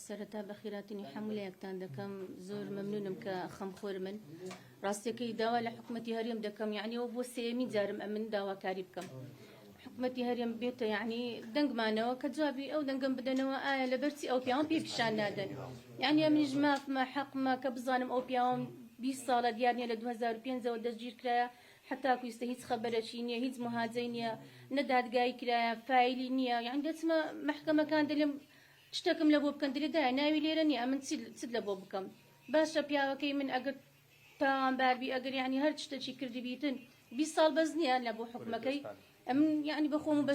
سەرەتا بەخیراتنی هەموولایەکتان دەکەم زۆر مەمنونم کە خەمخۆر من ڕاستیەکەی داوا لە حکوومەتی هەرێم دەکەم یعنی ئەو بۆ سێمی جارم ئەمن داواکاری بکەم حکوومەتی هەرێم بێتە یعنی دەنگمانەوە کە جوابی ئەو دەنگم بدەنەوە ئایا لەبەرچی ئەو پیاوان پێ پیشان نادەن یعنی ئەمنیش مافمە حەقمە کە بزانم ئەو پیاوان 20 ساڵە دیار نیە لە 2005ەوە دەستگیر کرایە حتا کویستە هیچ خەبەرەشی نییە هیچ مهاجەی نییە نەدادگای کرایە فایلی نییە یعنی دەچمە محکەمەکان دەلێم شتێکم لە بۆ بکەن دەێدای ناوی لێرە نیە ئەمن چ لە بۆ بکەم باشە پیاوەکەی من ئەگەر تاوانباربی ئەگەر یعنی هەر شتێکی کردی بیتن 20 ساڵ بەس نییە لە بۆ حکومەکەی ئەمن یعنی بەخۆم بە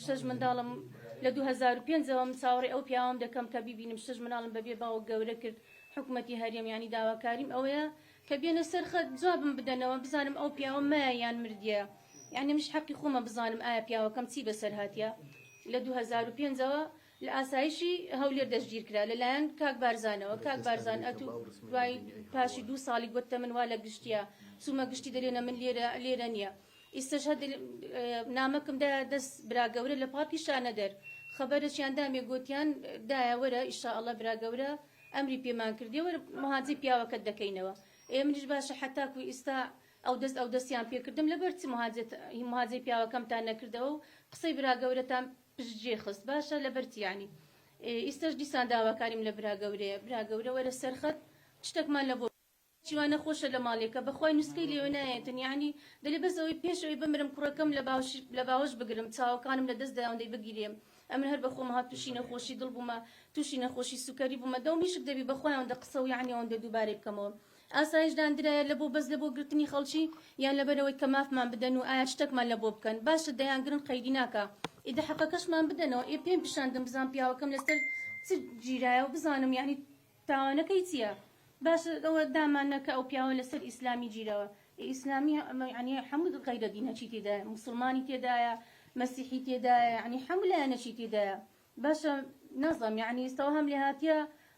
شەش منداڵم لە 2005ەوە مساوەڕێ ئەو پیاوام دەکەم کە بیبینم 6 مناڵم بەبێ باوە گەورە کرد حکوومەتی هەرێم یعنی داواکاریم ئەوەیە کە بێنە سەرخەت جوابم بدەنەوە بزانم ئەو پیاوە مایە یان مردیە یعنی مش حەقی خۆمە بزانم ئایا پیاوەکەم چی بەسەر هاتیە لە 2005ەوە لە ئاسایشی هەولێر دەستگیر کرا لەلایەن کاک بارزانەوە کاک بارزان ئەتو دوای پاشی 2 ساڵی گوتە من وا لە گشتیە سومە گشتی دەلێنە من لێرە نییە ئیستەش نامەکەمدا دەست برا گەورە لە پاپی شانە دەر خەبەرەشیان دامێ گوتیان دایە وەرە ئیشاءالله برا گەورە ئەمری پێمان کردی وەرە مهاجەی پیاوەکەت دەکەینەوە ئێمەش باشە حتاکو ئێستا ئەو دەستیان پێکردم لەبەرچی مهاجەی پیاوەکەمتان نەکردەوە و قسەی برا گەورەتان پشتگێ خست باشە لەبەرچی یعنی ئێستاش دیسان داواکاریم لە برا گەورەیە برا گەورە وەرە سەرخەت شتێکمان لە بۆ چیوانە خۆشە لە ماڵێکە بەخوای نووسکەی لێوە نایەتن یعنی دەلێ بەسەوەی پێشەوەی بمرم کوڕەکەم لە باوەش بگرم چاوەکانم لە دەستدا ئەوەندەی بگیرێم ئەمن هەر بەخۆم هات تووشی نەخۆشی دڵ بوومە تووشی نەخۆشی سوکەری بوومە دەومیشک دەبی بەخوای ئەوەندە قسە و یعنی ئەوەندە دووبارەی بکەمەوە ئاسایشدان درایە لە بۆ بەس لە بۆ گرتنی خەڵکی یان لەبەرەوەی کە مافمان بدەن و ئایا شتێکمان لە بۆ بکەن باشە دەیانگرن قەیدی ناکە ئیدە حەقەکەشمان بدەنەوە ئێ پێم پیشاندم بزان پیاوەکەم لەسەر چ گیرایە و بزانم یعنی تاوانەکەی چییە باشە ئەوە دامانەکە ئەو پیاوە لەسەر ئیسلامی گیرەوە ئیسلامی یعنی هەموو غەیرە دینەچی تێدایە موسڵمانی تێدایە مەسیحی تێدایە یعنی هەموو لایەنەچی تێدایە باشە نەزەم یعنی ئێستەوە هەم لێ هاتیە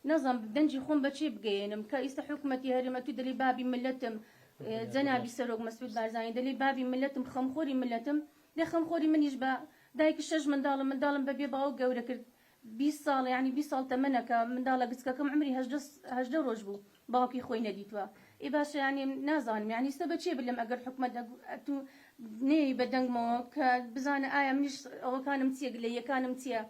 نەزەم دەنجی خۆم بەچێ بگەێنم کە ئێستا حکوومەتی هەرێمە تو دەلی بابی ملەتم جەنابی سەرۆک مەسعود بارزانی دەلی بابی ملەتم خەمخۆری ملەتم لێ خەمخۆری منیش بە دایکی 6 منداڵم بەبێ باوە گەورە کرد 20 ساڵ یعنی 20 ساڵ تەمەنەکە منداڵە گچکەکەم عمری 18 ڕۆژ بوو باوکی خۆی نەدیتوە ئێ باشە یعنی نازانم یعنی ئێستا بەچێ بلەم ئەگەر حکوومەت تو نێی بەدەنگمەوە کە بزانە ئایا منیش ئەوەکانم چیە گلەیەکانم چییە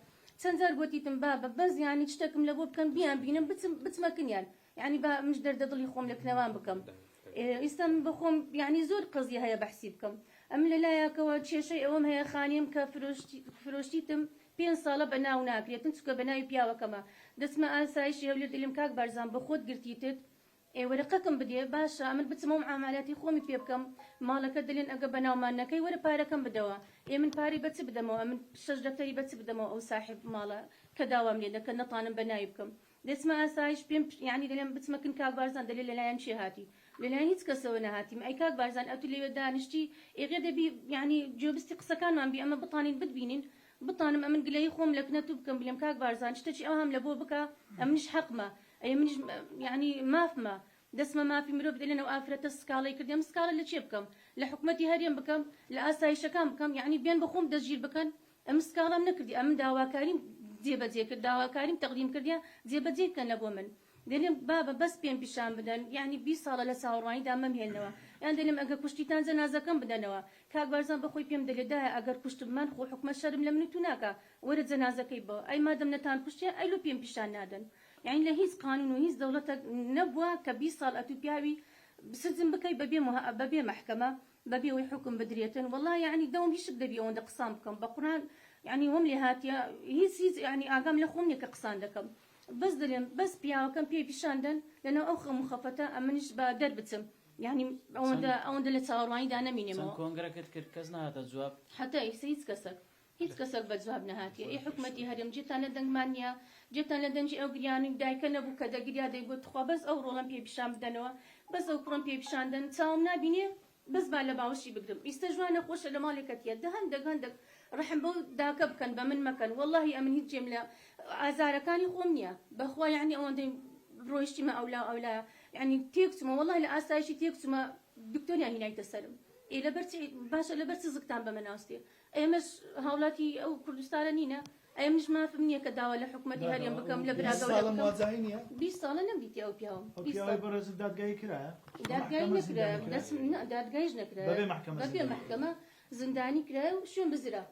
چەند جار گوتیتم بابە بەس یعنی شتێکم لە بۆ بکەن بیان بینم بچمەکنیان یعنی با مش دەردە دڵی خۆم لە کنەوان بکەم ئێستا بخۆم یعنی زۆر قەزی هەیە بەحسی بکەم ئەم لەلایەکەوە کێشەی ئەوەم هەیە خانیم کە فرۆشتیتم 5 ساڵە بە ناو ناکرێتن چکە بە ناوی پیاوەکەمە دەچمە ئاسایشی هەولێر دەلێم کاک بارزان بە خۆت گرتیتت وەرەقەکەم بدێ باشە ئەمن بچمە و معاملاتی خۆمی پێ بکەم ماڵەکە دەلێن ئەگە بە ناومان نەکەی وەرە پارەکەم بدەوە من پارەی بەچ بدەمەوە من 6 دەفتەری بەچ بدەمەوە ئەو صاحب ماڵە کە داوام لێ دەکەن نەتوانم بە ناوی بکەم دەچمە ئاسایش پێم یعنی دەلێم بچمەکن کاک بارزان دەلێ لەلایەن چێ هاتی لەلایەن هیچ کەسەوە نەهاتیم ئەی کاک بارزان ئەتو لێوێ دانیشتی ئێغێ دەبی یعنی جێبستی قسەکانمان بی ئەمە بتانین بتبینین بتانم ئەمن گلەی خۆم لە کنەتو بکەم بلێم کاک بارزان شتێکی ئەو هەم لە بۆ بکە ئەمنیش حەقمە ئەی منیش یعنی مافمە دەسمە مافی مرۆڤ دەلێنەوە ئافرەتە سکاڵی کردیم سکاڵە لە چێ بکەم لە حکوومەتی هەرێم بکەم لە ئاسایشەکان بکەم یعنی بێن بەخۆم دەستگیر بکەن ئەم سکاڵام نەکردی ئەمن داواکاریم جێبەجێ کرد داواکاریم تەقدیم کردیە جێبەجێ بکەن لە بۆ من دەلێم بابە بەس پێم پیشان بدەن یعنی 20 ساڵە لە چاوەڕوانیدا مەمهێننەوە یان دەلێم ئەگەر کوشتیتان جەنازەکەم بدەنەوە کاک بارزان بەخۆی پێم دەلێدایە ئەگەر کوشتبمان خۆ حکومەت شەرم لە منی تو ناکە وەرە جەنازەکەی بە ئەی مادەم نەتان کوشتێ ئەیلو پێم پیشان نادەن یعنی لە هیچ قانون و هیچ دەوڵەتە نەبووە کە 20 ساڵ ئەتو پیاوی سزم بکەی بەبێ محکەمە بەبێ ئەوەی حکم بدرێتن والله یعنی دەوم هیچک دەبی ئەوەندە قسام بکەم بە قورآن یعنی وەم لێ هاتیە هیچ یعنی ئاگام لە خۆم نییە کە قسان دەکەم بەس دەلێم بەس پیاوەکەم پێی پیشاندن لەنەوە ئەو خەموخەفەتە ئەمنیش بە دەربچم یعنی ئەوەندە لە چاوەڕوانیدا نەمینێمەوە کۆنگرەکەت کرد کەس نهاتە جواب حتا ئیسە هیچ کەسێک بە جواب نەهاتیە ئێ حکوومەتی هەرێم جێتان لە دەنگمان نییە جێتان لە دەنجی ئەو گریانی دایکە نەبوو کە دەگریا دەیگوت خوا بەس ئەو ڕۆڵم پێ پیشان بدەنەوە بەس ئەو کوڕم پێ پیشاندن چاوم نبینێ بەس با لە باوەشی بگرم ئیستا جوانە خۆشە لە ماڵێکەتیە هەندێک ڕحم بەو داکە بکەن بە من مەکەن والله ئەمن هیچ جێم لە ئازارەکانی خۆم نییە بەخوا یعنی ئەوەندەی ڕۆیشتیمە ئەولا یعنی تێکچمە والله لە ئاسایشی تێکچمە دکتۆریان هینایتە سەرم لەبەر باشە لەبەر زگتان بە مناوستێ ئێمەش هاوڵاتی ئەو کوردستانە نینە ئەی منیش مافم نییە کە داوا لە حکوومەتی هەرێم بکەم لە براگە ساڵم وازایی نییە 20 ساڵە نەبیتی ئەو پیاوم ئەو پیاوەی بەڕێز دادگایی کرایە دادگای نەکرا دەسم دادگایش نەکرا بەبێ محکەمە بەبێ محکەمە زندانی کرا و شوێن بزرا